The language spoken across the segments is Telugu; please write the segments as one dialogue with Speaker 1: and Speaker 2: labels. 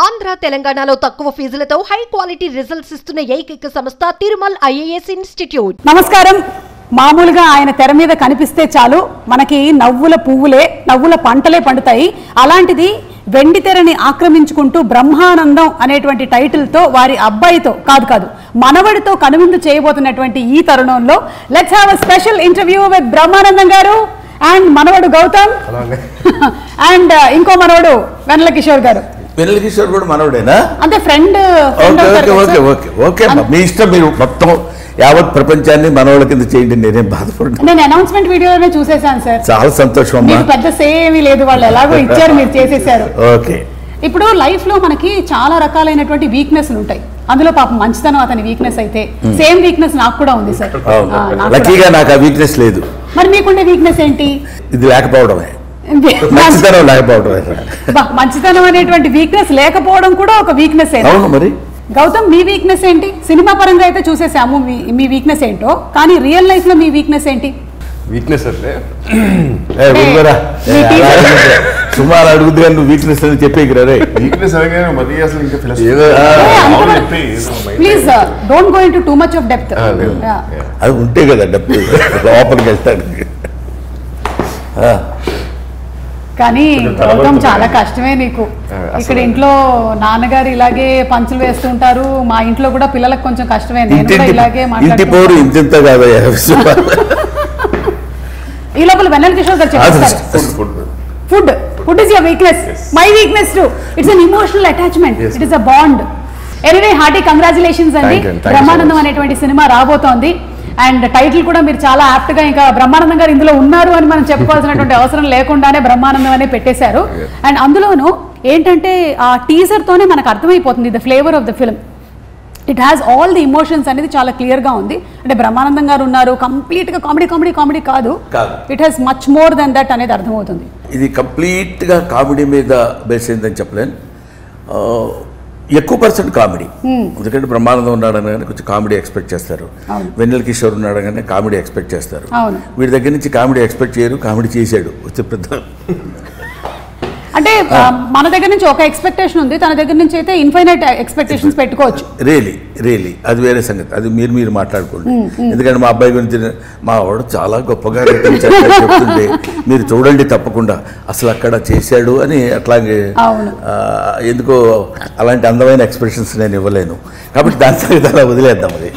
Speaker 1: ఆంధ్ర తెలంగాణలో తక్కువ ఫీజులతో హై క్వాలిటీ రిజల్ట్స్ ఇస్తున్న ఏకైక సంస్థ తిరుమల్ ఐఏఎస్ ఇన్స్టిట్యూట్.
Speaker 2: నమస్కారం. మామూలుగా ఆయన తెర మీద కనిపిస్తే చాలు మనకి నవ్వుల పువ్వులే, నవ్వుల పంటలే పండుతాయి. అలాంటిది వెండి తెరని ఆక్రమించుకుంటూ బ్రహ్మానందం అనేటువంటి టైటిల్తో వారి అబ్బాయితో కాదు మనవడితో కనువిందు చేయబోతున్నటువంటి ఈ తరుణంలో let's have a special interview with Brahmanandam గారు అండ్ మనవడు గౌతమ్ అండ్ ఇంకో మనవడు వెన్నెల కిషోర్ గారు.
Speaker 3: వెన్నెల కిషోర్ కూడా మనవడేనా?
Speaker 2: అంటే ఫ్రెండ్.
Speaker 3: ఓకే మీ ఇష్టం, మీరు మొత్తం యావత్ ప్రపంచాన్ని మనవళ్ళ కింద చేయండి, నేనేం బాధపడ్డా.
Speaker 2: నేను అనౌన్స్మెంట్ వీడియోలోనే చూసేసాను సార్.
Speaker 3: చాలా సంతోషం అమ్మా.
Speaker 2: పెద్ద సేమీ లేదు, వాళ్ళు ఎలాగో ఇచ్చారు, మీరు చేసేసారు.
Speaker 3: ఓకే.
Speaker 2: ఇప్పుడు లైఫ్ లో మనకి చాలా రకాలైనటువంటి వీక్నెస్లు ఉంటాయి. అందులో పాపం మంచితనం అతని వీక్నెస్ అయితే సేమ్ వీక్నెస్ నాకు కూడా ఉంది సార్.
Speaker 3: లక్కీగా నాకు ఆ వీక్నెస్ లేదు.
Speaker 2: మరి మీకుండే వీక్నెస్ ఏంటి?
Speaker 3: ఇది లేకపోవడమే. మంచితనం లేకపోవడమే.
Speaker 2: మంచితనం అనేటువంటి వీక్నెస్ లేకపోవడం కూడా ఒక వీక్నెస్.
Speaker 3: అవును మరి.
Speaker 2: గౌతమ్, మీ వీక్నెస్ ఏంటి? సినిమా పరంగా అయితే చూసేసాము మీ వీక్నెస్ ఏంటో, కానీ రియల్ లైఫ్ లో మీ వీక్నెస్ ఏంటి?
Speaker 4: వీక్నెస్ అంటే
Speaker 3: సుమారు అడుగుద్ది కానీ నువ్వు వీక్నెస్ అని చెప్పేకిరా.
Speaker 4: Weakness
Speaker 2: please don't go into too much of depth.
Speaker 3: అది ఉంటే కదా డెప్త్, లోపలికి వెళ్తాడు.
Speaker 2: కానీ గౌతమ్ చాలా కష్టమే నీకు. ఇక్కడ ఇంట్లో నాన్నగారు ఇలాగే పంచులు వేస్తుంటారు, మా ఇంట్లో కూడా పిల్లలకు కొంచెం కష్టమే. నేను కూడా ఇలాగే ఈ లోపల వెన్నెల కిషోర్ గారు చెప్పారు food is your weakness. My weakness to it's an emotional attachment. It is a bond. Anyway hearty congratulations అండి. బ్రహ్మానందం అనేటువంటి సినిమా రాబోతోంది అండ్ టైటిల్ కూడా మీరు చాలా యాప్ట్ గా, ఇంకా బ్రహ్మానందం గారు ఇందులో ఉన్నారు అని మనం చెప్పుకోవాల్సినటువంటి అవసరం లేకుండానే బ్రహ్మానందం అనే పెట్టేశారు. అండ్ అందులోనూ ఏంటంటే ఆ టీజర్ తోనే మనకు అర్థమైపోతుంది the flavour of the film. It has all the emotions అనేది చాలా క్లియర్ గా ఉంది. అంటే బ్రహ్మానందం గారు ఉన్నారు, కంప్లీట్ గా కామెడీ కాదు, it has much more than that అనేది అర్థమవుతుంది.
Speaker 3: ఇది కంప్లీట్ గా కామెడీ మీద బేస్ అయిందని చెప్పలేను. ఎక్కువ పర్సెంట్ కామెడీ. ఎందుకంటే బ్రహ్మానందం ఉన్నాడని కానీ కొంచెం కామెడీ ఎక్స్పెక్ట్ చేస్తారు, వెన్నెల కిషోర్ ఉన్నాడు కానీ కామెడీ ఎక్స్పెక్ట్ చేస్తారు. వీడి దగ్గర నుంచి కామెడీ ఎక్స్పెక్ట్ చేయరు, కామెడీ చేశాడు వచ్చే పెద్ద.
Speaker 2: అంటే మన దగ్గర నుంచి ఒక ఎక్స్పెక్టేషన్ ఉంది, తన దగ్గర నుంచి అయితే ఇన్ఫైనైట్ ఎక్స్పెక్టేషన్స్ పెట్టుకోవచ్చు.
Speaker 3: రియలీ అది వేరే సంగతి, అది మీరు మాట్లాడుకోండి. ఎందుకంటే మా అబ్బాయి గురించి మా వాడు చాలా గొప్పగా చెప్తుంటే మీరు చూడండి తప్పకుండా, అసలు అక్కడ చేశాడు అని. అట్లాగే ఎందుకో అలాంటి అందమైన ఎక్స్ప్రెషన్స్ నేను ఇవ్వలేను, కాబట్టి దాని సంగతి అలా వదిలేద్దాం. అది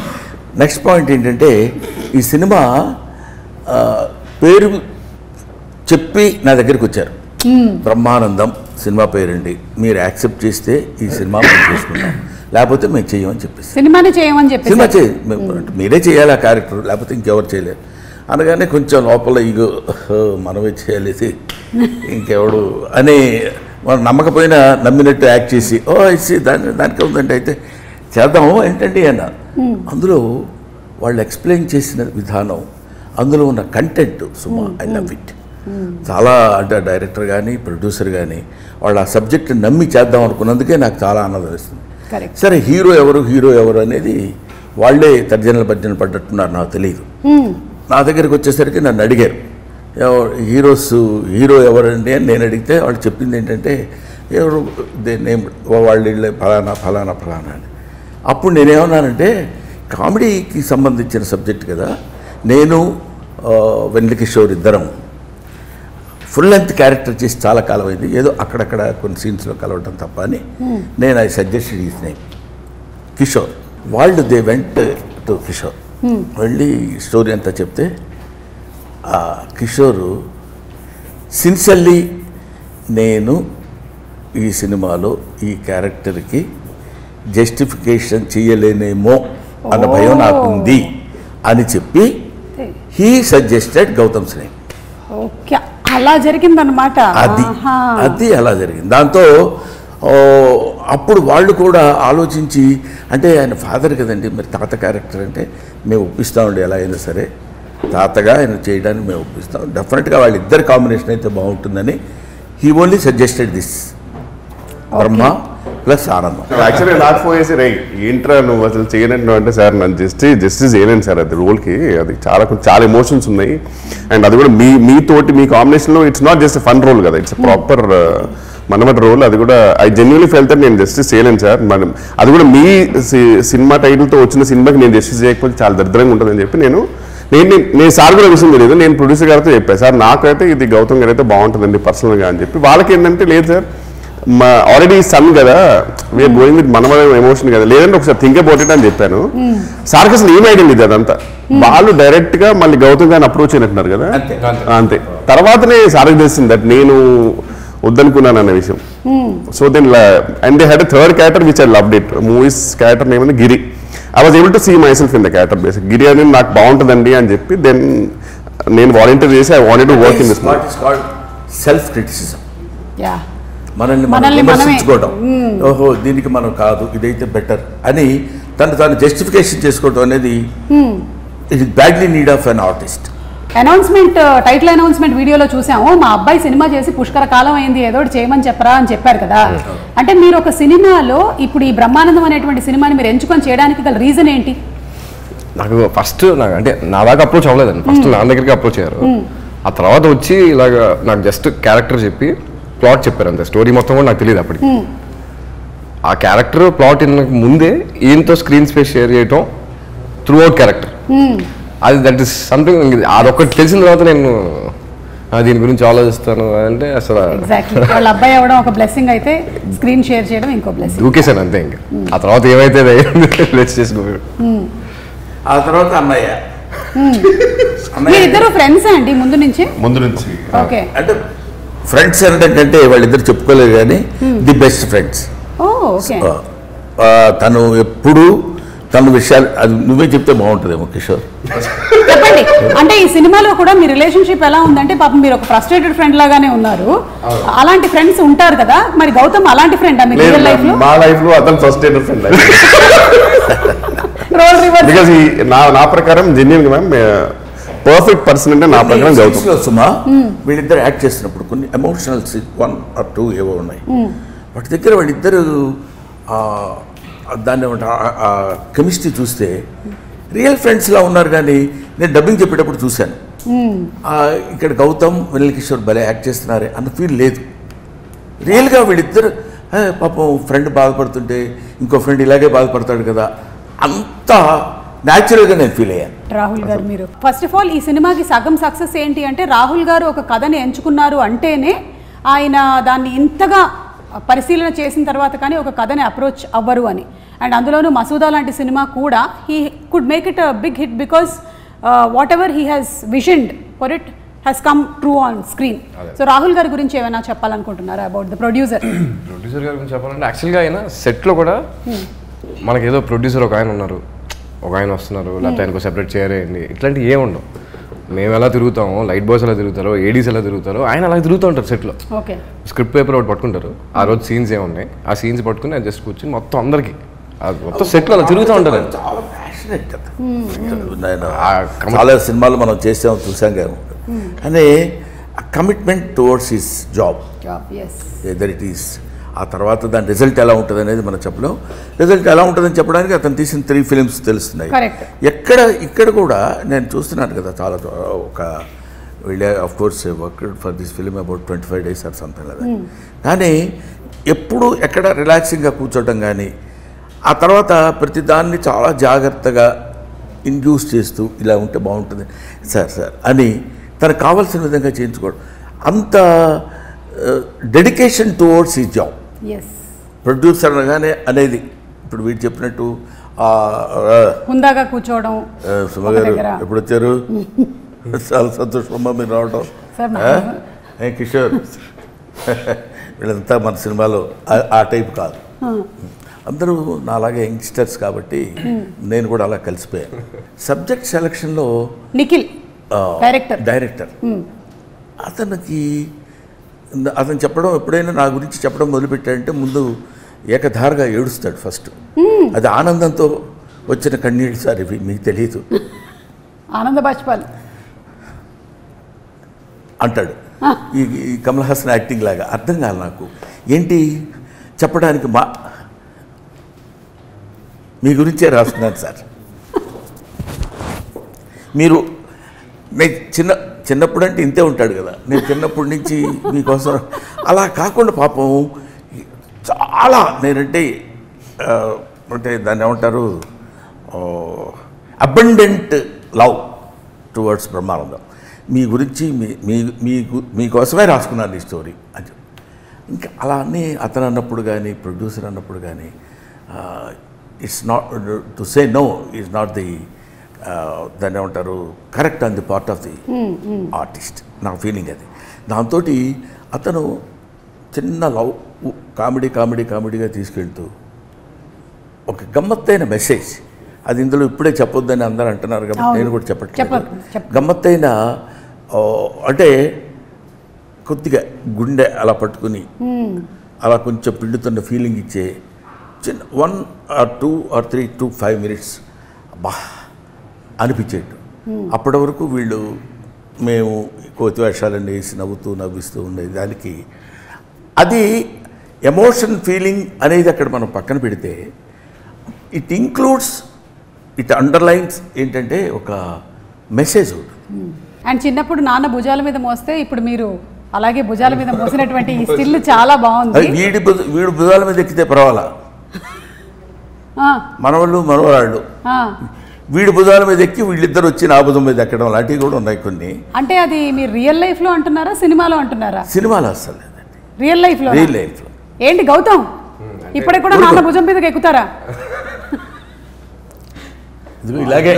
Speaker 3: నెక్స్ట్ పాయింట్ ఏంటంటే, ఈ సినిమా పేరు చెప్పి నా దగ్గరికి వచ్చారు. బ్రహ్మానందం సినిమా పేరండి, మీరు యాక్సెప్ట్ చేస్తే ఈ సినిమా మేము చేసుకుంటాం, లేకపోతే మేము చేయమని చెప్పేసి
Speaker 2: సినిమా
Speaker 3: మీరే చేయాలి ఆ క్యారెక్టర్, లేకపోతే ఇంకెవరు చేయలేరు అనగానే కొంచెం లోపల ఇగో మనమే చేయాలి ఇంకెవడు అని మనం నమ్మకపోయినా నమ్మినట్టు యాక్ట్ చేసి ఇచ్చి దానికే ఉందంటే అయితే చేద్దాము ఏంటండి అన్న. అందులో వాళ్ళు ఎక్స్ప్లెయిన్ చేసిన విధానం, అందులో ఉన్న content Suma I love it. చాలా అంటే డైరెక్టర్ కానీ ప్రొడ్యూసర్ కానీ వాళ్ళు ఆ సబ్జెక్ట్ నమ్మి చేద్దాం అనుకున్నందుకే నాకు చాలా ఆనందం వేస్తుంది. సరే హీరో ఎవరు అనేది వాళ్ళే తర్జనలు భర్జనలు పడ్డట్టున్నారు, నాకు తెలియదు. నా దగ్గరికి వచ్చేసరికి నన్ను అడిగారు హీరో ఎవరండి అని నేను అడిగితే వాళ్ళు చెప్పింది ఏంటంటే ఎవరు నేమ్ వాళ్ళు ఫలానా అని. అప్పుడు నేనేమన్నానంటే కామెడీకి సంబంధించిన సబ్జెక్ట్ కదా, నేను వెన్నెల కిషోర్ ఇద్దరం ఫుల్ లెంత్ క్యారెక్టర్ చేసి చాలా కాలం అయింది, ఏదో అక్కడక్కడ కొన్ని సీన్స్లో కలవటం తప్ప అని నేను I suggested his name Kishore. వాళ్ళు దే వెంట్ టు కిషోర్, వెళ్ళి స్టోరీ అంతా చెప్తే ఆ కిషోరు సిన్సియర్లీ నేను ఈ సినిమాలో ఈ క్యారెక్టర్కి జస్టిఫికేషన్ చేయలేనేమో అన్న భయం నాకుంది అని చెప్పి హీ సజెస్టెడ్ గౌతమ్స్ నేమ్.
Speaker 2: అలా జరిగిందనమాట.
Speaker 3: అది అలా జరిగింది. దాంతో అప్పుడు వాళ్ళు కూడా ఆలోచించి, అంటే ఆయన ఫాదర్ కదండి, మరి తాత క్యారెక్టర్ అంటే మేము ఒప్పిస్తామండి, ఎలా అయినా సరే తాతగా ఆయన చేయడానికి మేము ఒప్పిస్తాం, డెఫినెట్గా వాళ్ళిద్దరు కాంబినేషన్ అయితే బాగుంటుందని he only suggested this Brahma plus ఆనందం.
Speaker 4: యాక్చువల్లీ నాకు ఫోన్ చేసి ఏంట్రా నువ్వు అసలు చేయనంటు అంటే, సార్ నన్ను జస్టిస్ చేయలేను సార్, అది రోల్కి అది చాలా ఎమోషన్స్ ఉన్నాయి. అండ్ అది కూడా మీతోటి మీ కాంబినేషన్లో it's not just fun role కదా, ఇట్స్ ప్రాపర్ మనమట రోల్, అది కూడా ఐ జెన్యున్లీ ఫెల్ట్ దట్ నేను జస్టిస్ చేయలేను సార్. మనం అది కూడా మీ సినిమా టైటిల్తో వచ్చిన సినిమాకి నేను జస్టిస్ చేయకపోతే చాలా దరిద్రంగా ఉంటుందని చెప్పి నేను సార్ కూడా విషయం తెలియదు, నేను ప్రొడ్యూసర్ గారితో చెప్పాను, సార్ నాకైతే ఇది గౌతమ్ గారు అయితే బాగుంటుందండి పర్సనల్గా అని చెప్పి. వాళ్ళకి ఏంటంటే లేదు సార్ మా ఆల్రెడీ సన్ కదా, వీఆర్ గోయింగ్ విత్ మన ఎమోషన్ కదా, లేదంటే ఒకసారి థింక్ అబౌట్ ఇట్ అని చెప్పాను. సార్కి అసలు ఏం ఐడియా లేదు అదంతా. వాళ్ళు డైరెక్ట్ గా మళ్ళీ గౌతమ్ గారిని అప్రోచ్ అయినట్టున్నారు కదా, అంతే. తర్వాతనే సార్కి తెలిసింది దట్ నేను వద్దనుకున్నాను అనే విషయం. So then and they had a third character which I loved it. Movies character name ఉంది Giri. I was able to see myself in the character basic. Giri అని నాకు బాగుంటుందండి అని చెప్పి దెన్ నేను వాలంటీర్ చేసి I wanted to work in this.
Speaker 3: Self criticism,
Speaker 2: yeah
Speaker 3: మనల్ని విమర్శించుకోవడం, ఓహో దీనికి మనం కాదు ఇదైతే బెటర్ అని తాను జస్టిఫికేషన్ చేసుకోవడం అనేది it is badly need of an artist.
Speaker 2: Announcement title announcement వీడియోలో చూసాము, మా అబ్బాయి సినిమా చేసి పుష్కర కాలం అయింది, ఏదో చేయమని చెప్పరా అని చెప్పారు కదా. అంటే మీరు ఒక సినిమాలో ఇప్పుడు ఈ బ్రహ్మానందం అనేటువంటి సినిమాని మీరు ఎంచుకొని చేయడానికి గల రీజన్ ఏంటి?
Speaker 5: నాకు ఫస్ట్ అంటే నా దాకా అప్రోచ్ అవ్వలేదండి, ఫస్ట్ నా దగ్గరికి అప్రోచ్ అయ్యారు. ఆ తర్వాత వచ్చి ఇలాగ నాకు జస్ట్ క్యారెక్టర్ చెప్పి ప్లాట్ చెప్పారు అంతే, స్టోరీ మొత్తం కూడా నాకు తెలియదు అప్పటికి. ఆ క్యారెక్టర్ ప్లాట్ ముందే ఈయనతో స్క్రీన్ స్పేస్ షేర్ చేయటం త్రూ అవుట్ క్యారెక్టర్, అది దట్ ఈస్ సంథింగ్. అదొకటి తెలిసిన తర్వాత నేను దీని గురించి ఆలోచిస్తాను అంటే అసలు
Speaker 2: వాళ్ళ అబ్బాయి అవ్వడం ఒక బ్లెస్సింగ్ అయితే స్క్రీన్ షేర్ చేయడం ఇంకో బ్లెస్సింగ్.
Speaker 5: దూకేశాను అంతే. ఇంకా ఆ తర్వాత ఏమైతే చేసుకో.
Speaker 3: ఆ తర్వాత అన్నయ్య
Speaker 2: ఇద్దరు ఫ్రెండ్స్ అండి ముందు నుంచి?
Speaker 4: ముందు నుంచి.
Speaker 2: ఓకే,
Speaker 3: అంటే ఫ్రెండ్స్ అనడం కంటే వాళ్ళిద్దరు చెప్పుకోలేదు కానీ ది బెస్ట్ ఫ్రెండ్స్. తను ఎప్పుడు తన విషయాలు అది నువ్వే చెప్తే బాగుంటుందేమో కిషోర్.
Speaker 2: చెప్పండి. అంటే ఈ సినిమాలో కూడా మీ రిలేషన్షిప్ ఎలా ఉందంటే పాపం మీరు ఒక ఫ్రస్ట్రేటెడ్ ఫ్రెండ్ లాగానే ఉన్నారు, అలాంటి ఫ్రెండ్స్ ఉంటారు కదా, మరి గౌతమ్ అలాంటి ఫ్రెండ్ మీ రియల్ లైఫ్ లో?
Speaker 4: మా లైఫ్ లో అతను frustrated friend.
Speaker 2: Role reverse.
Speaker 4: Because నా ప్రకారం జెన్యూన్ గా మ్యామ్ పర్ఫెక్ట్ పర్సన్ అంటే నా ప్రకారం గౌతమ్.
Speaker 3: సుమా వీళ్ళిద్దరు యాక్ట్ చేసినప్పుడు కొన్ని ఎమోషనల్ 1 or 2 ఏవో ఉన్నాయి, వాటి దగ్గర వాళ్ళిద్దరు దాన్ని కెమిస్ట్రీ చూస్తే రియల్ ఫ్రెండ్స్లా ఉన్నారు. కానీ నేను డబ్బింగ్ చెప్పేటప్పుడు చూశాను, ఇక్కడ గౌతమ్ వెన్నెల కిషోర్ భలే యాక్ట్ చేస్తున్నారే అన్న ఫీల్ లేదు. రియల్గా వీళ్ళిద్దరు పాపం ఫ్రెండ్ బాధపడుతుంటే ఇంకో ఫ్రెండ్ ఇలాగే బాధపడతాడు కదా, అంతా న్యాచురల్గా నేను ఫీల్ అయ్యాను.
Speaker 2: రాహుల్ గారు, మీరు ఫస్ట్ ఆఫ్ ఆల్ ఈ సినిమాకి సగం సక్సెస్ ఏంటి అంటే రాహుల్ గారు ఒక కథని ఎంచుకున్నారు అంటేనే ఆయన దాన్ని ఇంతగా పరిశీలన చేసిన తర్వాత కానీ ఒక కథని అప్రోచ్ అవ్వరు అని. అండ్ అందులోనూ మసూదా లాంటి సినిమా కూడా he could make it a big hit because whatever he has visioned for it has come true on screen. So Rahul గారి గురించి ఏమైనా చెప్పాలనుకుంటున్నారా అబౌట్ ద ప్రొడ్యూసర్?
Speaker 5: ప్రొడ్యూసర్ గారి గురించి చెప్పాలంటే యాక్చువల్గా ఆయన సెట్లో కూడా మనకేదో ప్రొడ్యూసర్ ఒక ఆయన ఉన్నారు, ఒక ఆయన వస్తున్నారు, లేకపోతే ఆయనకు సెపరేట్ చేయాలి, ఇట్లాంటివి ఏమి ఉండవు. మేము ఎలా తిరుగుతామో, లైట్ బాయ్స్ ఎలా తిరుగుతారో, ఏడీస్ ఎలా తిరుగుతారో, ఆయన అలా తిరుగుతూ ఉంటారు సెట్లో. స్క్రిప్ట్ పేపర్ ఒకటి పట్టుకుంటారు, ఆ రోజు సీన్స్ ఏమున్నాయి ఆ సీన్స్ పట్టుకుని అది జస్ట్ కూర్చొని మొత్తం అందరికి మొత్తం సెట్లో అలా తిరుగుతూ ఉంటారు.
Speaker 3: చాలా ప్యాషనెట్ కదా. చాలా సినిమాలు మనం చేసాం చూసాం కదా, కానీ commitment towards his job whether it is. ఆ తర్వాత దాని రిజల్ట్ ఎలా ఉంటుంది అనేది మనం చెప్పలేం. రిజల్ట్ ఎలా ఉంటుందని చెప్పడానికి అతను తీసిన 3 ఫిలిమ్స్ తెలుస్తున్నాయి. ఇక్కడ కూడా నేను చూస్తున్నాను కదా, చాలా ఒక వీళ్ళే of course worked for this film about 25 days or something కదా. కానీ ఎప్పుడు ఎక్కడ రిలాక్సింగ్గా కూర్చోవటం కానీ, ఆ తర్వాత ప్రతిదాన్ని చాలా జాగ్రత్తగా ఇండ్యూస్ చేస్తూ ఇలా ఉంటే బాగుంటుంది సార్ అని తనకు కావాల్సిన విధంగా చేయించుకోవడం, అంత డెడికేషన్ టువర్డ్స్ ఈ జాబ్. ప్రొడ్యూసర్ అనగానే అనేది ఇప్పుడు వీడు చెప్పినట్టు
Speaker 2: హుందాగా కూర్చోవడం.
Speaker 3: సుమ గారు ఎప్పుడు వచ్చారు? చాలా సంతోషం మీరు రావడం. కిషోర్ వీళ్ళంతా మన సినిమాలో ఆ టైప్ కాదు, అందరూ నా అలాగే యంగ్స్టర్స్ కాబట్టి నేను కూడా అలా కలిసిపోయాను. సబ్జెక్ట్ సెలక్షన్లో
Speaker 2: నిఖిల్
Speaker 3: డైరెక్టర్ అతను చెప్పడం ఎప్పుడైనా నా గురించి చెప్పడం మొదలుపెట్టాడంటే ముందు ఏకధారగా ఏడుస్తాడు ఫస్ట్. అది ఆనందంతో వచ్చిన కన్నీళ్ళు సార్, ఇవి మీకు తెలియదు,
Speaker 2: ఆనంద బాష్పాలు
Speaker 3: అంటాడు. ఈ కమల్ హాసన్ యాక్టింగ్ లాగా అర్థం కాదు నాకు ఏంటి చెప్పడానికి. మీ గురించే రాస్తున్నాను సార్. మీరు చిన్న చిన్నప్పుడు అంటే ఇంతే ఉంటాడు కదా, నేను చిన్నప్పటి నుంచి మీకోసం అలా కాకుండా పాపం చాలా నేనంటే అంటే దాన్ని ఏమంటారు అబండెంట్ లవ్ టువర్డ్స్ బ్రహ్మానందం. మీ గురించి మీకోసమే రాసుకున్నాను ఈ స్టోరీ అని చెప్పి. ఇంకా అలా అన్నీ అతను అన్నప్పుడు కానీ ప్రొడ్యూసర్ అన్నప్పుడు కానీ it's not to say no is not the దాన్ని ఏమంటారు correct on the part of the artist. నా ఫీలింగ్ అది. దాంతో అతను చిన్న లవ్ కామెడీగా తీసుకెళ్తూ ఒక గమ్మత్తైన మెసేజ్, అది ఇందులో ఇప్పుడే చెప్పొద్దని అందరూ అంటున్నారు కాబట్టి నేను కూడా చెప్పట్లేదు. గమ్మత్తైన అంటే కొద్దిగా గుండె అలా పట్టుకుని అలా కొంచెం పిండుతున్న ఫీలింగ్ ఇచ్చే చిన్న 1 or 2 or 3 to 5 minutes అబ్బా అనిపించేట్టు. అప్పటి వరకు వీళ్ళు మేము కోతి వేషాలన్నీ వేసి నవ్విస్తూ ఉండేది. దానికి అది ఎమోషన్ ఫీలింగ్ అనేది అక్కడ మనం పక్కన పెడితే ఇట్ ఇంక్లూడ్స్, ఇట్ అండర్లైన్స్ ఏంటంటే ఒక మెసేజ్ ఉంటుంది.
Speaker 2: అండ్ చిన్నప్పుడు నాన్న భుజాల మీద మోస్తే ఇప్పుడు మీరు అలాగే భుజాల మీద మోసినటువంటి ఈ స్టిల్ చాలా బాగుంది.
Speaker 3: వీడు భుజాల మీద ఎక్కితే పర్వాలా, మనవాళ్ళు మనవరాళ్ళు వీడి భుజాల మీద ఎక్కి వీళ్ళిద్దరు వచ్చి నా భుజం మీద ఎక్కడం లాంటివి కూడా ఉన్నాయి కొన్ని.
Speaker 2: అంటే అది మీరు రియల్ లైఫ్ లో అంటున్నారా, సినిమాలో అంటున్నారా?
Speaker 3: సినిమాలో అసలు లేదండి,
Speaker 2: రియల్ లైఫ్ లో. ఏంటి గౌతమ్ ఇప్పటికి కూడా నాన్న భుజం మీదకి ఎక్కుతారా?
Speaker 3: ఇలాగే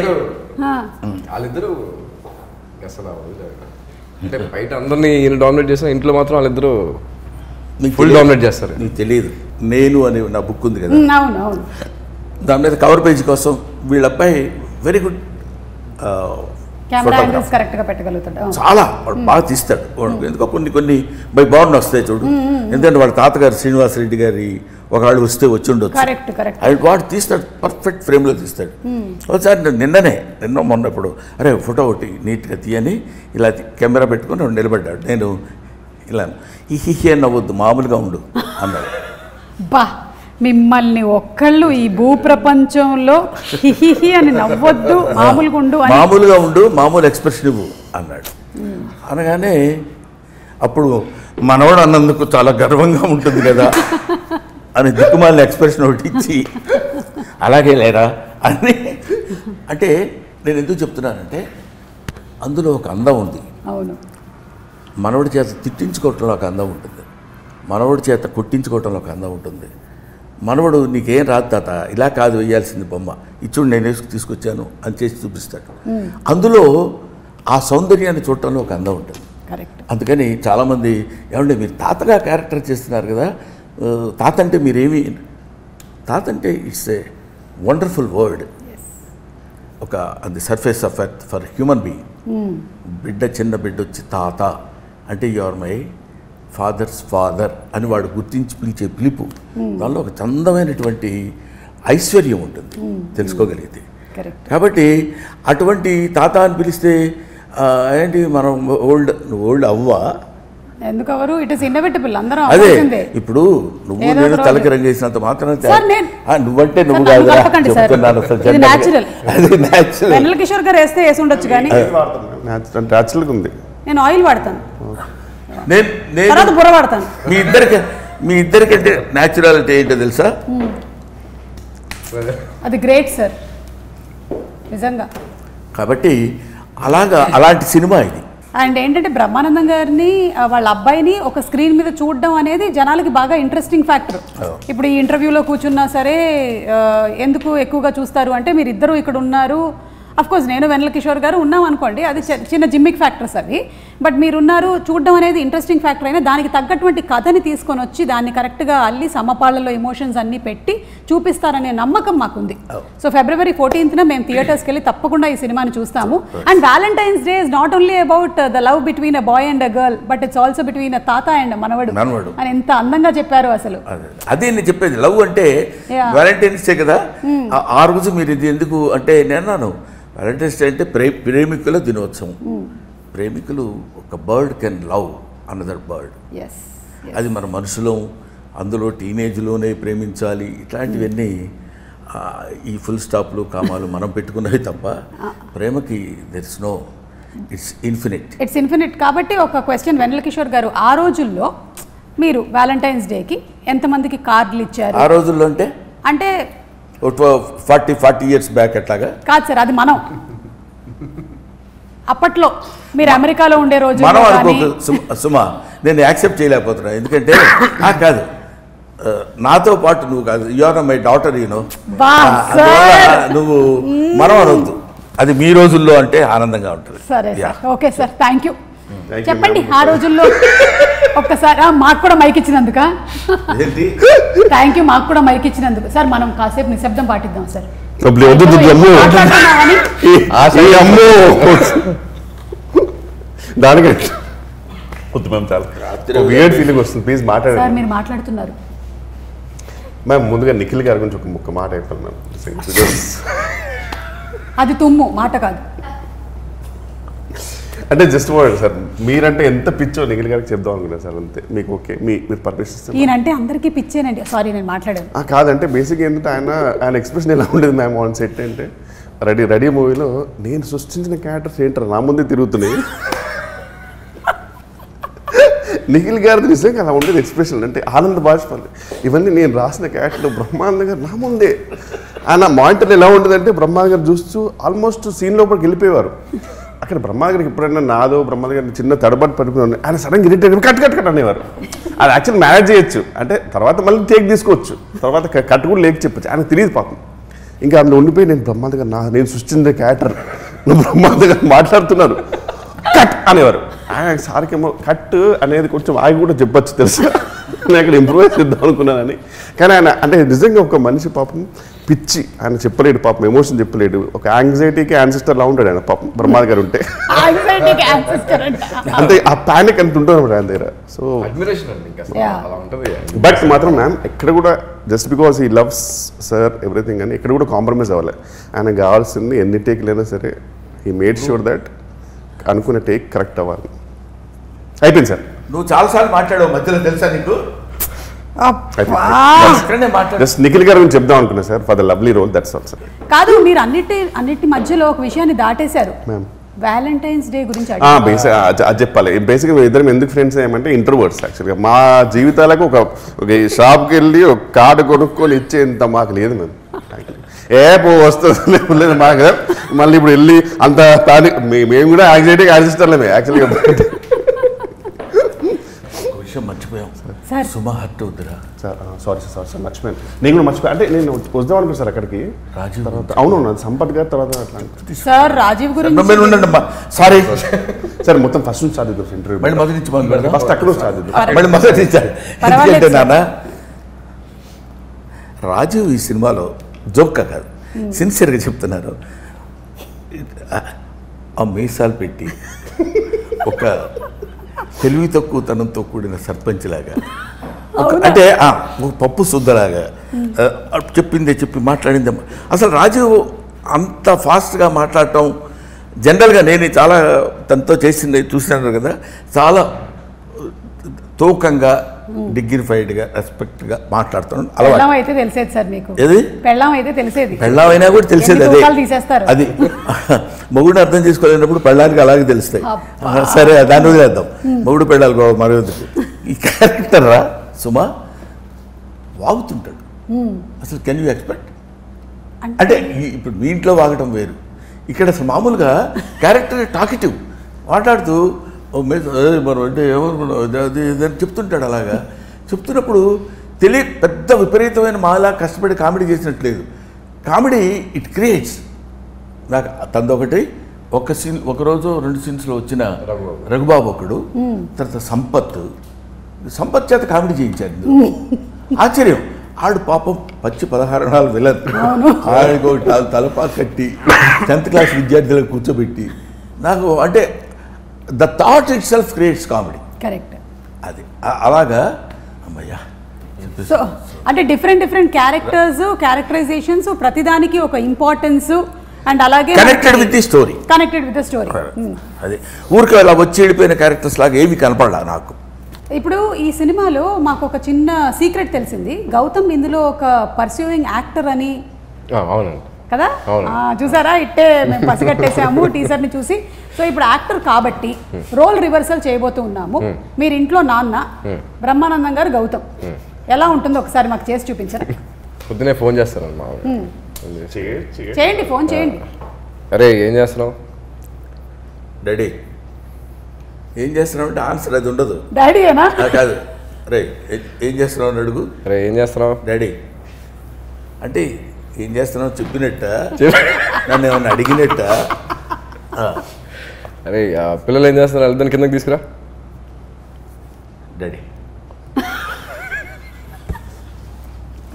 Speaker 5: వాళ్ళిద్దరు అసలు అంటే బయట అందరినీ ఈయన డామినేట్ చేసిన ఇంట్లో మాత్రం వాళ్ళిద్దరు ఫుల్ డామినేట్ చేస్తారు.
Speaker 3: నీకు తెలియదు, నేను అనే నా బుక్ ఉంది కదా,
Speaker 2: అవును అవును,
Speaker 3: దాని మీద కవర్ పేజ్ కోసం వీళ్ళ అబ్బాయి very good
Speaker 2: camera angles correct గా పెట్టగలుగుతాడు,
Speaker 3: చాలా బాగా తీస్తాడు. ఎందుకో కొన్ని బై బాండ్ వస్తాయి చూడు. ఎందుకంటే వాళ్ళ తాతగారు శ్రీనివాసరెడ్డి గారి ఒకళ్ళు వస్తే వచ్చి ఉండొచ్చు, ఆయన వాడు తీస్తాడు, పర్ఫెక్ట్ ఫ్రేమ్లో తీస్తాడు. ఒకసారి నిన్న మొన్న ఇప్పుడు అరే ఫోటో ఒకటి నీట్గా తీయని ఇలా కెమెరా పెట్టుకొని నిలబడ్డాడు. నేను ఇలా హిహి అని నవ్వద్దు, మామూలుగా ఉండు అన్నాడు.
Speaker 2: బా మిమ్మల్ని ఒక్కళ్ళు ఈ భూ ప్రపంచంలో హిహి అని నవ్వొద్దు, మామూలుగా ఉండు,
Speaker 3: మామూలు ఎక్స్ప్రెషన్ ఇవ్వు అన్నాడు. అనగానే అప్పుడు మనవాడు అన్నందుకు చాలా గర్వంగా ఉంటుంది కదా అని దిక్కుమాలిన ఎక్స్ప్రెషన్ ఒకటి ఇచ్చి అలాగే లేరా అని. అంటే నేను ఎందుకు చెప్తున్నానంటే అందులో ఒక అందం ఉంది.
Speaker 2: అవును,
Speaker 3: మనవడి చేత తిట్టించుకోవటంలో ఒక అందం ఉంటుంది, మనవడి చేత కొట్టించుకోవటంలో ఒక అందం ఉంటుంది. మనవడు నీకేం రాదు తాత, ఇలా కాదు వేయాల్సింది బొమ్మ, ఇచ్చుడు నేను వేసుకు తీసుకొచ్చాను అని చేసి చూపిస్తాడు. అందులో ఆ సౌందర్యాన్ని చూడటంలో ఒక అందం ఉంటుంది. అందుకని చాలామంది ఏమంటే మీరు తాతగా క్యారెక్టర్ చేస్తున్నారు కదా, తాత అంటే మీరేమి, తాత అంటే ఇట్స్ ఏ వండర్ఫుల్ వర్డ్. ఒక అది surface of earth for human being. చిన్న బిడ్డ వచ్చి తాత అంటే you are my father's father అని వాడు గుర్తించి పిలిచే పిలుపు, దానిలో ఒక చందమైనటువంటి ఐశ్వర్యం ఉంటుంది తెలుసుకోగలిగితే. కాబట్టి అటువంటి తాత అని పిలిస్తే ఏంటి మనం ఓల్డ్ అవ్వా
Speaker 2: ఎందుకవరు, ఇట్ ఇస్ ఇన్నోవేటబుల్. అందరూ
Speaker 3: అదే ఇప్పుడు నువ్వు నేను తలకి రంగు వేసినంత మాత్రం నువ్వంటే నువ్వు కాదు చెప్తున్నాను.
Speaker 2: వెన్నెల కిషోర్ గారు వేస్తే వేసి ఉండొచ్చు కానీ నేను ఆయిల్ వాడతాను, నేను బుర్ర వాడతాను.
Speaker 3: మీ ఇద్దరికంటే న్యాచురాలిటీ ఏంటో తెలుసా?
Speaker 2: అది గ్రేట్ సార్ నిజంగా.
Speaker 3: కాబట్టి అలాంటి సినిమా ఇది.
Speaker 2: అండ్ ఏంటంటే బ్రహ్మానందం గారిని వాళ్ళ అబ్బాయిని ఒక స్క్రీన్ మీద చూడడం అనేది జనాలకి బాగా ఇంట్రెస్టింగ్ ఫ్యాక్టర్. ఇప్పుడు ఈ ఇంటర్వ్యూలో కూర్చున్నా సరే ఎందుకు ఎక్కువగా చూస్తారు అంటే మీరు ఇద్దరు ఇక్కడ ఉన్నారు. అఫ్ కోర్స్ నేను వెన్నెల కిషోర్ గారు ఉన్నాం అనుకోండి, అది చిన్న జిమ్మిక్ ఫ్యాక్టర్స్ అవి. బట్ మీరున్నారు చూడడం అనేది ఇంట్రెస్టింగ్ ఫ్యాక్టర్ అయినా దానికి తగ్గటువంటి కథని తీసుకొని వచ్చి దాన్ని కరెక్ట్గా అల్లి సమపాళ్లలో ఎమోషన్స్ అన్నీ పెట్టి చూపిస్తారనే నమ్మకం మాకుంది. సో February 14th మేము థియేటర్స్కి వెళ్ళి తప్పకుండా ఈ సినిమాని చూస్తాము. And Valentine's day is not only about the love between a boy and a girl, but it's also between a తాత అండ్ మనవడు అని ఎంత అందంగా చెప్పారు అసలు.
Speaker 3: అదే నేను చెప్పేది, లవ్ అంటే వ్యాలంటైన్స్ డే కదా. ఆ రోజు మీరు ఇది ఎందుకు అంటే నేను వ్యాలంటైన్స్ డే అంటే ప్రేమికుల దినోత్సవం. ప్రేమికులు ఒక bird can love another bird. అది మన మనుషులో అందులో టీనేజ్లోనే ప్రేమించాలి. ఇట్లాంటివన్నీ ఈ ఫుల్ స్టాప్లు కామాలు మనం పెట్టుకున్నవి తప్ప ప్రేమకి there is no. It's infinite.
Speaker 2: It's infinite. కాబట్టి ఒక క్వశ్చన్, వెన్నెల కిషోర్ గారు, ఆ రోజుల్లో మీరు వ్యాలంటైన్స్ డేకి ఎంతమందికి కార్డులు ఇచ్చారు?
Speaker 3: ఆ రోజుల్లో అంటే 40 years బ్యాక్ అట్లాగా
Speaker 2: కాదు సార్, అది మనం అప్పట్లో మీరు అమెరికాలో ఉండే రోజు
Speaker 3: మనం అనుకో సుమా, నేను యాక్సెప్ట్ చేయలేకపోతున్నా. ఎందుకంటే కాదు, నాతో పాటు నువ్వు కాదు, యు ఆర్ మై డాటర్, నువ్వు మనం అనొద్దు. అది మీ రోజుల్లో అంటే ఆనందంగా ఉంటుంది.
Speaker 2: సరే sir, okay sir, thank you. చెప్పండి ఆ రోజుల్లో ఒక్కసారి మాకు కూడా మైక్ ఇచ్చినందుక థ్యాంక్ యూ. మాకు కూడా మైక్ ఇచ్చినందుకు సార్. మనం కాసేపు నిశ్శబ్దం పాటిద్దాం సార్.
Speaker 4: దానికి ఫీలింగ్ వస్తుంది. ప్లీజ్ మాట్లాడండి
Speaker 2: సార్. మీరు మాట్లాడుతున్నారు
Speaker 4: మ్యామ్. ముందుగా నిఖిల్ గారి గురించి ఒక ముక్క మాట అయిపోయింది మ్యామ్.
Speaker 2: అది తుమ్ము మాట కాదు.
Speaker 4: అంటే జస్ట్ వర్డ్ సార్, మీరంటే ఎంత పిచ్చో నిఖిల్ గారికి చెప్దాం అనుకున్నా సార్, అంతే. మీకు ఓకే, మీరు పర్మిషన్ ఇస్తారు?
Speaker 2: ఈయనంటే అందరికీ పిచ్చేనండి. సారీ, నేను మాట్లాడాను.
Speaker 4: కాదంటే బేసిక్ ఏంటంటే ఆయన ఎక్స్ప్రెషన్ ఎలా ఉండేది మ్యామ్ ఆన్ సెట్ అంటే, రెడీ మూవీలో నేను సృష్టించిన క్యారెక్టర్స్ ఏంటారు నా ముందే తిరుగుతున్నాయి. నిఖిల్ గారిది నిజంగా అలా ఉండేది ఎక్స్ప్రెషన్. అంటే ఆనంద బాష్పాలు ఇవన్నీ నేను రాసిన క్యారెక్టర్ బ్రహ్మానంద గారు నా ముందే. ఆయన మానిటర్ ఎలా ఉండేదంటే బ్రహ్మానంద గారు చూస్తూ ఆల్మోస్ట్ సీన్ లోపలికి వెళ్ళిపోయేవారు. అక్కడ బ్రహ్మానంద గారికి ఎప్పుడైనా నాదో బ్రహ్మానంద గారిని చిన్న తడబడి పడిపోయి ఆయన సడన్గా ఇరిటేట్ కట్ అనేవారు. అది యాక్చువల్ మేనేజ్ చేయొచ్చు, అంటే తర్వాత మళ్ళీ టేక్ తీసుకోవచ్చు, తర్వాత కట్ కూడా లేక చెప్పచ్చు. ఆయనకు తెలియదు పాపం. ఇంకా అందులో ఉండిపోయి నేను బ్రహ్మానంద గారు నేను సృష్టించే క్యారెక్టర్, నువ్వు బ్రహ్మానంద గారు మాట్లాడుతున్నారు కట్ అనేవారు. ఆయన సార్కేమో కట్ అనేది కొంచెం ఆయన కూడా చెప్పచ్చు తెలుసు, నేను అక్కడ ఇంప్రూవైజ్ చేద్దాం అనుకున్నానని. కానీ ఆయన అంటే నిజంగా ఒక మనిషి పాపం పిచ్చి, ఆయన చెప్పలేడు పాపం, ఎమోషన్ చెప్పలేడు. ఒక యాంగ్జైటీకి యాన్సిస్టర్ లా ఉంటాడు ఆయన పాపం బ్రహ్మానంద గారు ఉంటే. అంటే ఆ ప్యానిక్ అంత ఉంటుంది అన్నమాట ఆయన దగ్గర. సో బట్ మాత్రం మ్యామ్ ఎక్కడ కూడా just because he loves sir everything అని ఎక్కడ కూడా కాంప్రమైజ్ అవ్వాలి. ఆయన కావాల్సింది ఎన్ని టేక్లైనా సరే హీ మేడ్ షూర్ దట్ అనుకునే టేక్ కరెక్ట్ అవ్వాలి. అయిపోయింది సార్.
Speaker 3: నువ్వు చాలాసార్లు మాట్లాడావు మధ్యలో, తెలుసా నీకు?
Speaker 4: జస్ట్ నిఖిల్ గారి గురించి చెప్దాం అనుకున్నా sir, for the lovely role, that's all sir.
Speaker 2: కాదు, మీరు అన్నిటి మధ్యలో ఒక విషయాన్ని దాటేశారు. వ్యాలంటైన్స్ డే గురించి
Speaker 4: అది చెప్పాలి. బేసిక్గా ఇద్దరం ఎందుకు ఫ్రెండ్స్ ఏమంటే ఇంట్రోవర్ట్స్. యాక్చువల్గా మా జీవితాలకు ఒక షాప్కి వెళ్ళి ఒక కార్డు కొనుక్కొని ఇచ్చేంత మాకు లేదు మేము. వస్తుంది లేదు మాకు. మళ్ళీ ఇప్పుడు వెళ్ళి అంత మేము కూడా యాంగ్జైటీకి యాక్సిస్టర్లేమే యాక్చువల్గా.
Speaker 3: మర్చిపోయాం సుమా హర్ట్ అవుతురా
Speaker 4: సార్. సారీ మర్చిపోయాను. నేను కూడా మర్చిపోయాను. అంటే నేను వద్దాం అనుకున్నాను సార్ అక్కడికి. రాజీవ్ తర్వాత అవును సంపత్ గారి తర్వాత అట్లా
Speaker 2: సార్. రాజీవ్ గురించి
Speaker 3: సారీ
Speaker 4: సార్, మొత్తం ఫస్ట్ నుంచి స్టార్ట్ చేద్దాం ఇంటర్వ్యూ.
Speaker 3: మళ్ళీ మొదటి నుంచి
Speaker 4: ఫస్ట్ అక్కడ స్టార్ట్ చేద్దాం.
Speaker 3: మళ్ళీ మొదటి నుంచి. ఎందుకంటే నాన్న రాజీవ్ ఈ సినిమాలో జోక్గా కాదు, సిన్సియర్గా చెప్తున్నారు. ఆ మీసాలు పెట్టి ఒక తెలివి తక్కువ తనంతో కూడిన సర్పంచ్ లాగా, అంటే పప్పు శుద్ధలాగా చెప్పి మాట్లాడింది. అసలు రాజీవ్ అంత ఫాస్ట్గా మాట్లాడటం జనరల్గా నేను చాలా తనతో చేసింది చూసినాను కదా, చాలా తూకంగా డిగ్నిఫైడ్గా రెస్పెక్ట్గా మాట్లాడుతున్నాను.
Speaker 2: పెళ్ళాం అయితే తెలిసేది సార్ మీకు.
Speaker 3: ఏది
Speaker 2: పెళ్ళాం అయితే తెలిసేది,
Speaker 3: పెళ్ళాం అయినా కూడా తెలిసేది. అదే
Speaker 2: తీసేస్తారు.
Speaker 3: అది మొగుడిని అర్థం చేసుకోలేనప్పుడు పెళ్ళానికి అలాగే తెలుస్తాయి. సరే దాన్ని వదిలేద్దాం, మొగుడు పెళ్ళాలి మరొకటి. ఈ క్యారెక్టర్ రా సుమా వాగుతుంటాడు. అసలు కెన్ యూ ఎక్స్పెక్ట్? అంటే ఇప్పుడు మీ ఇంట్లో వాగటం వేరు, ఇక్కడ అసలు మామూలుగా క్యారెక్టర్ టాకిటివ్ మాట్లాడుతూ మనం అంటే ఏమనుకున్నావు అది ఇదని చెప్తుంటాడు. అలాగా చెప్తున్నప్పుడు పెద్ద విపరీతమైన మాలా కష్టపడి కామెడీ చేసినట్లేదు. Comedy it creates. నాకు తందొకటి ఒకరోజు 2 సీన్స్లో వచ్చిన రఘుబాబు ఒకడు, తర్వాత సంపత్ చేత కామెడీ చేయించాడు. ఆశ్చర్యం, ఆడు పాపం పచ్చి 16 నాలుగు విలన్. ఆడికి తలపా కట్టి 10th క్లాస్ విద్యార్థులకు కూర్చోబెట్టి నాకు అంటే the thought it self creates comedy.
Speaker 2: Correct.
Speaker 3: అది అలాగా అమ్మయ్యా.
Speaker 2: సో అంటే డిఫరెంట్ క్యారెక్టరైజేషన్స్, ప్రతిదానికి ఒక ఇంపార్టెన్స్ అండ్ అలాగే
Speaker 3: కనెక్టెడ్ విత్ ది స్టోరీ. అది ఊరికి అలా వచ్చి వెళ్ళిపోయిన క్యారెక్టర్స్ లాగా ఏమి కనపడలా నాకు.
Speaker 2: ఇప్పుడు ఈ సినిమాలో మాకు ఒక చిన్న సీక్రెట్ తెలిసింది. గౌతమ్ ఇందులో ఒక పర్సూయింగ్ యాక్టర్ అని.
Speaker 5: అవునండి
Speaker 2: కదా, చూసారా? ఇట్టే మేము పసిగట్టేసాము టీజర్ని చూసి. సో ఇప్పుడు యాక్టర్ కాబట్టి రోల్ రివర్సల్ చేయబోతూ ఉన్నాము. మీరు ఇంట్లో నాన్న, బ్రహ్మానందం గారు గౌతమ్, ఎలా ఉంటుందో ఒకసారి మాకు చేసి చూపించరా?
Speaker 5: పొద్దునే ఫోన్ చేస్తాను మా
Speaker 2: చేయండి, ఫోన్ చేయండి.
Speaker 5: అరే ఏం చేస్తున్నావు
Speaker 3: డాడీ? ఏం చేస్తున్నావు అంటే ఆన్సర్ అది ఉండదు.
Speaker 2: డాడీ ఏనా?
Speaker 3: కాదు, రే ఏం చేస్తున్నావు అని అడుగు.
Speaker 5: అరే ఏం చేస్తున్నావు
Speaker 3: డాడీ అంటే ఏం చేస్తున్నావు చెప్పినట్ట, నన్ను ఏమన్నా అడిగినట్ట.
Speaker 5: అరే పిల్లలు ఏం చేస్తున్నారు, వెళ్తాను కిందకి తీసుకురా.
Speaker 3: డాడీ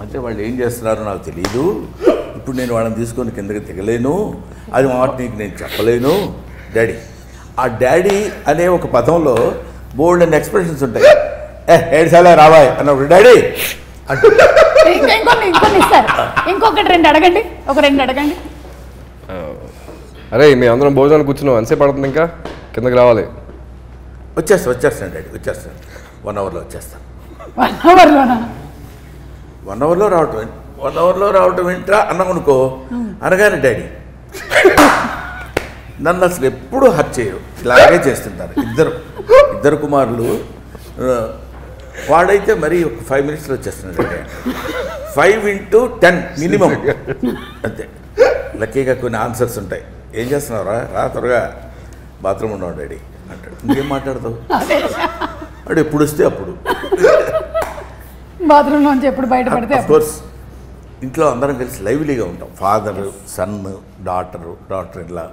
Speaker 3: అంటే వాళ్ళు ఏం చేస్తున్నారో నాకు తెలియదు. ఇప్పుడు నేను వాళ్ళని తీసుకొని కిందకి దిగలేను, అది మాట నీకు నేను చెప్పలేను డాడీ. ఆ డాడీ అనే ఒక పదంలో బోల్డ్ అండ్ ఎక్స్ప్రెషన్స్ ఉంటాయి. ఏడ్సాలే రావాయ్ అన్నప్పుడు డాడీ అంటే
Speaker 2: ఇంకొన్ని ఇస్తారు. ఇంకొకటి 2 అడగండి, ఒక 2 అడగండి.
Speaker 5: అరే మీ అందరం భోజనాలు కూర్చున్నాం, ఎంతసేపు పడుతుంది ఇంకా, కిందకి రావాలి.
Speaker 3: వచ్చేస్తాను డాడీ, వచ్చేస్తాను. 1 అవర్లో వచ్చేస్తాను.
Speaker 2: 1 అవర్లోనా?
Speaker 3: 1 అవర్లో రావటం, 1 అవర్లో రావటం ఏంట్రా అన్నాం అనుకో, అనగానే డాడీ నన్ను అసలు ఎప్పుడూ హర్ట్ చేయరు, ఇలాగే చేస్తుంటారు. ఇద్దరు కుమారులు. వాడైతే మరి ఒక 5 మినిట్స్లో వచ్చేస్తున్నాడు. 5 into 10 మినిమం అంతే. లక్కీగా కొన్ని ఆన్సర్స్ ఉంటాయి. ఏం చేస్తున్నావురా, రా త్వరగా బాత్రూమ్ ఉన్నావు డాడీ అంటాడు. ఇంకేం మాట్లాడతావు? వాడు ఎప్పుడు వస్తే అప్పుడు.
Speaker 2: బాత్రూమ్ నుంచి ఎప్పుడు బయటపడితే
Speaker 3: కోర్స్ ఇంట్లో అందరం కలిసి లైవ్లీగా ఉంటాం. ఫాదర్, సన్, డాటర్ ఇలా,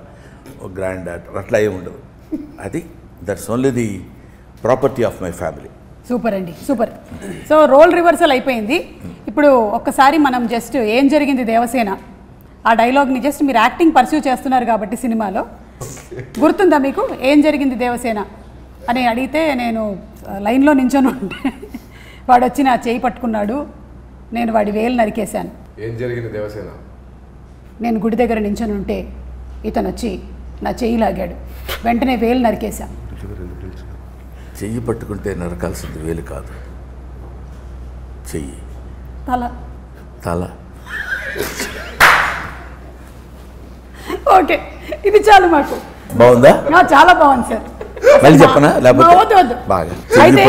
Speaker 3: గ్రాండ్ డాటర్, అట్లా ఏమి ఉండదు. అది that's only the property of my family.
Speaker 2: Super అండి, సూపర్. సో రోల్ రివర్సల్ అయిపోయింది. ఇప్పుడు ఒక్కసారి మనం జస్ట్ ఏం జరిగింది దేవసేన ఆ డైలాగ్ని జస్ట్ మీరు యాక్టింగ్ పర్స్యూ చేస్తున్నారు కాబట్టి సినిమాలో గుర్తుందా మీకు? ఏం జరిగింది దేవసేన అని అడిగితే నేను లైన్లో నించొని ఉంటే వాడు వచ్చి నా చేయి పట్టుకున్నాడు, నేను వాడి వేలు నరికేశాను.
Speaker 5: ఏం జరిగింది దేవసేన?
Speaker 2: నేను గుడి దగ్గర నించొని ఉంటే ఇతను వచ్చి నా చెయ్యి లాగాడు, వెంటనే వేలు నరికేశాను.
Speaker 3: చెయ్యి పట్టుకుంటే నరకాల్సింది వేలు కాదు, చెయ్యి, తల.
Speaker 2: ఓకే, ఇది చాలు మాకు.
Speaker 3: బాగుందా?
Speaker 2: చాలా బాగుంది సార్.
Speaker 3: మళ్ళీ చెప్పనా?
Speaker 2: వద్దు. అయితే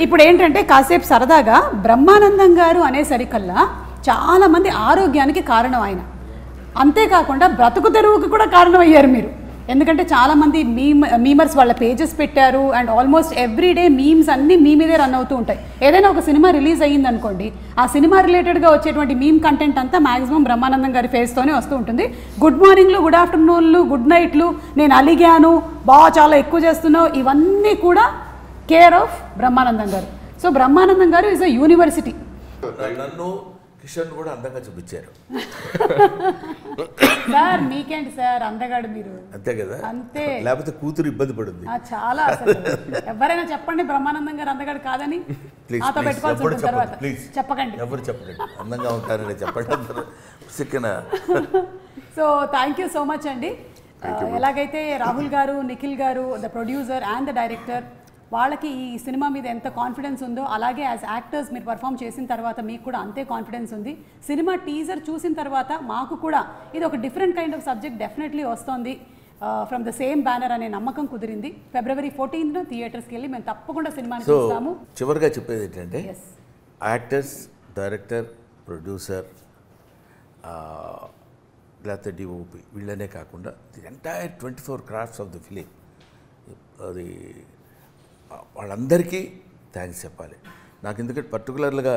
Speaker 2: ఇప్పుడు ఏంటంటే కాసేపు సరదాగా బ్రహ్మానందం గారు అనేసరికల్లా చాలా మంది ఆరోగ్యానికి కారణం ఆయన. అంతేకాకుండా బ్రతుకు తెరువుకి కూడా కారణం అయ్యారు మీరు. ఎందుకంటే చాలామంది మీమర్స్ వాళ్ళ పేజెస్ పెట్టారు అండ్ ఆల్మోస్ట్ ఎవ్రీడే మీమ్స్ అన్నీ మీ మీదే రన్ అవుతూ ఉంటాయి. ఏదైనా ఒక సినిమా రిలీజ్ అయ్యింది అనుకోండి, ఆ సినిమా రిలేటెడ్గా వచ్చేటువంటి మీమ్ కంటెంట్ అంతా మాక్సిమం బ్రహ్మానందం గారి ఫేస్తోనే వస్తూ ఉంటుంది. గుడ్ మార్నింగ్లు, గుడ్ ఆఫ్టర్నూన్లు, గుడ్ నైట్లు, నేను అలిగాను, చాలా ఎక్కువ చేస్తున్నావు, ఇవన్నీ కూడా కేర్ ఆఫ్ బ్రహ్మానందం గారు. సో బ్రహ్మానందం గారు ఈజ్ అ యూనివర్సిటీ.
Speaker 3: నన్ను కిషన్ కూడా అందంగా చూపించారు
Speaker 2: సార్. మీకేంటి సార్ అందగాడు మీరు, అంతే
Speaker 3: కదా?
Speaker 2: అంతే.
Speaker 3: లేకపోతే కూతురు ఇబ్బంది పడుతుంది
Speaker 2: చాలా. ఎవరైనా చెప్పండి బ్రహ్మానందం గారు అందగాడు కాదని, నాతో పెట్టుకోవాల్సి తర్వాత చెప్పకండి,
Speaker 3: ఎవరు చెప్పండి అందంగా ఉంటారని చెప్పండి.
Speaker 2: So thank you so much అండి. ఎలాగైతే రాహుల్ గారు, నిఖిల్ గారు, the producer and the director, వాళ్ళకి ఈ సినిమా మీద ఎంత కాన్ఫిడెన్స్ ఉందో అలాగే యాజ్ యాక్టర్స్ మీరు పర్ఫామ్ చేసిన తర్వాత మీకు కూడా అంతే కాన్ఫిడెన్స్ ఉంది. సినిమా టీజర్ చూసిన తర్వాత మాకు కూడా ఇది ఒక different kind of subject definitely వస్తుంది ఫ్రమ్ ద సేమ్ బ్యానర్ అనే నమ్మకం కుదిరింది. February 14th థియేటర్స్కి వెళ్ళి మేము తప్పకుండా సినిమాని చూస్తాము.
Speaker 3: చివరిగా చెప్పేది ఏంటంటే యాక్టర్స్, డైరెక్టర్, ప్రొడ్యూసర్, లేకపోతే డిఓపి వీళ్ళనే కాకుండా the entire 24 crafts of the film, అది వాళ్ళందరికీ థ్యాంక్స్ చెప్పాలి. నాకు ఎందుకంటే పర్టికులర్గా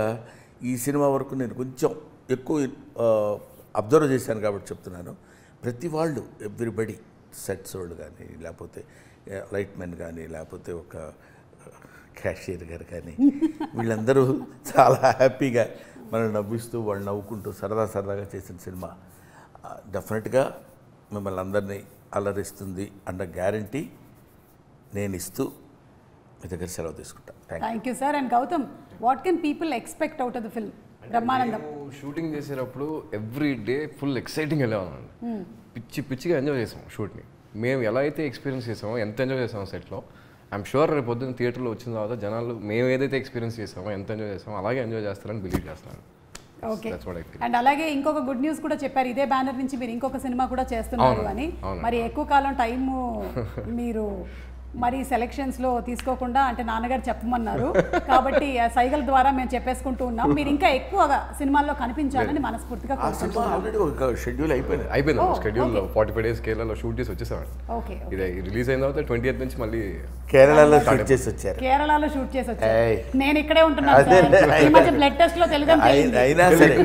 Speaker 3: ఈ సినిమా వరకు నేను కొంచెం ఎక్కువ అబ్జర్వ్ చేశాను కాబట్టి చెప్తున్నాను. ప్రతి వాళ్ళు ఎవ్రీబడి, సెట్స్ వాళ్ళు కానీ, లేకపోతే లైట్ మెన్ కానీ, లేకపోతే ఒక క్యాషియర్ గారు కానీ, వీళ్ళందరూ చాలా హ్యాపీగా మనం నవ్విస్తూ వాళ్ళు నవ్వుకుంటూ సరదాగా చేసిన సినిమా డెఫినెట్గా మిమ్మల్ని అందరినీ అలరిస్తుంది అన్న గ్యారంటీ నేను ఇస్తూ మీ దగ్గర సెలవు తీసుకుంటా.
Speaker 2: Thank you sir. And Gautam, what can people expect out of the film Brahmanandam?
Speaker 5: Shooting చేసేటప్పుడు ఎవ్రీ డే ఫుల్ ఎక్సైటింగ్ వెళ్ళేవాళ్ళం, పిచ్చిగా ఎంజాయ్ చేసాం షూట్ని. మేము ఎలా అయితే ఎక్స్పీరియన్స్ చేసామో, ఎంత ఎంజాయ్ చేసామో సెట్లో, ఐఎమ్ షూర్ రేపు పొద్దున్న థియేటర్లో వచ్చిన తర్వాత జనాలు మేము ఏదైతే ఎక్స్పీరియన్స్ చేసామో, ఎంత ఎంజాయ్ చేసామో అలాగే ఎంజాయ్ చేస్తారని బిలీవ్ చేస్తున్నాను.
Speaker 2: Okay
Speaker 5: that's what I feel.
Speaker 2: And అలాగే ఇంకొక గుడ్ న్యూస్ కూడా చెప్పారు, ఇదే బ్యానర్ నుంచి మీరు ఇంకొక సినిమా కూడా చేస్తున్నారు అని. మరి ఎక్కువ కాలం టైము మీరు మరి సెలక్షన్స్ లో తీసుకోకుండా అంటే నాన్నగారు చెప్పమన్నారు కాబట్టి సైగల ద్వారా మేము చెప్పేసుకుంటూ ఉన్నాం. మీరు ఇంకా ఎక్కువగా సినిమాల్లో కనిపించాలని మనస్ఫూర్తిగా
Speaker 3: ఆల్రెడీ ఒక షెడ్యూల్ అయిపోయింది.
Speaker 5: షెడ్యూల్ 45 days కేరళలో షూట్ చేసి వచ్చేసాం.
Speaker 2: ఓకే,
Speaker 5: ఇది రిలీజ్ అయిన తర్వాత 20th నుంచి మళ్ళీ
Speaker 3: కేరళలో షూట్ చేసి వచ్చారు.
Speaker 2: కేరళలో షూట్ చేసి వచ్చారు. నేను ఇక్కడే ఉంటున్నాను సార్. ఈ మధ్య బ్లడ్ టెస్ట్ లో తెలుగు
Speaker 3: అయినా సరే.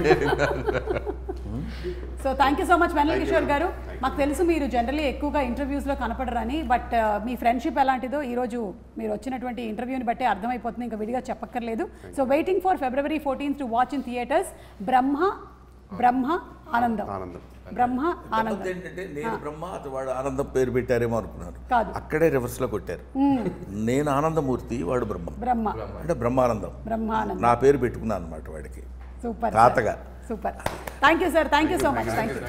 Speaker 2: So thank you so much Vennela Kishore గారు. మాకు తెలుసు మీరు జనరల్లీ ఎక్కువగా ఇంటర్వ్యూస్లో కనపడరని, బట్ మీ ఫ్రెండ్షిప్ ఎలాంటిదో ఈరోజు మీరు వచ్చినటువంటి ఇంటర్వ్యూని బట్టి అర్థమైపోతుంది, ఇంకా విడిగా చెప్పక్కర్లేదు. So waiting for February 14th to watch in theatres Brahma Anandam. Brahma ఆనందం
Speaker 3: ఏంటంటే నేను బ్రహ్మ అతను వాడు ఆనందం పేరు పెట్టారేమో అనుకున్నారు.
Speaker 2: కాదు,
Speaker 3: అక్కడే రివర్స్ లో కొట్టారు. నేను ఆనందమూర్తి, వాడు బ్రహ్మ అంటే బ్రహ్మానందం. నా పేరు పెట్టుకున్నాను అనమాట వాడికి
Speaker 2: సూపర్
Speaker 3: తాతగా.
Speaker 2: Super. Thank you sir, thank you so much. Thank you.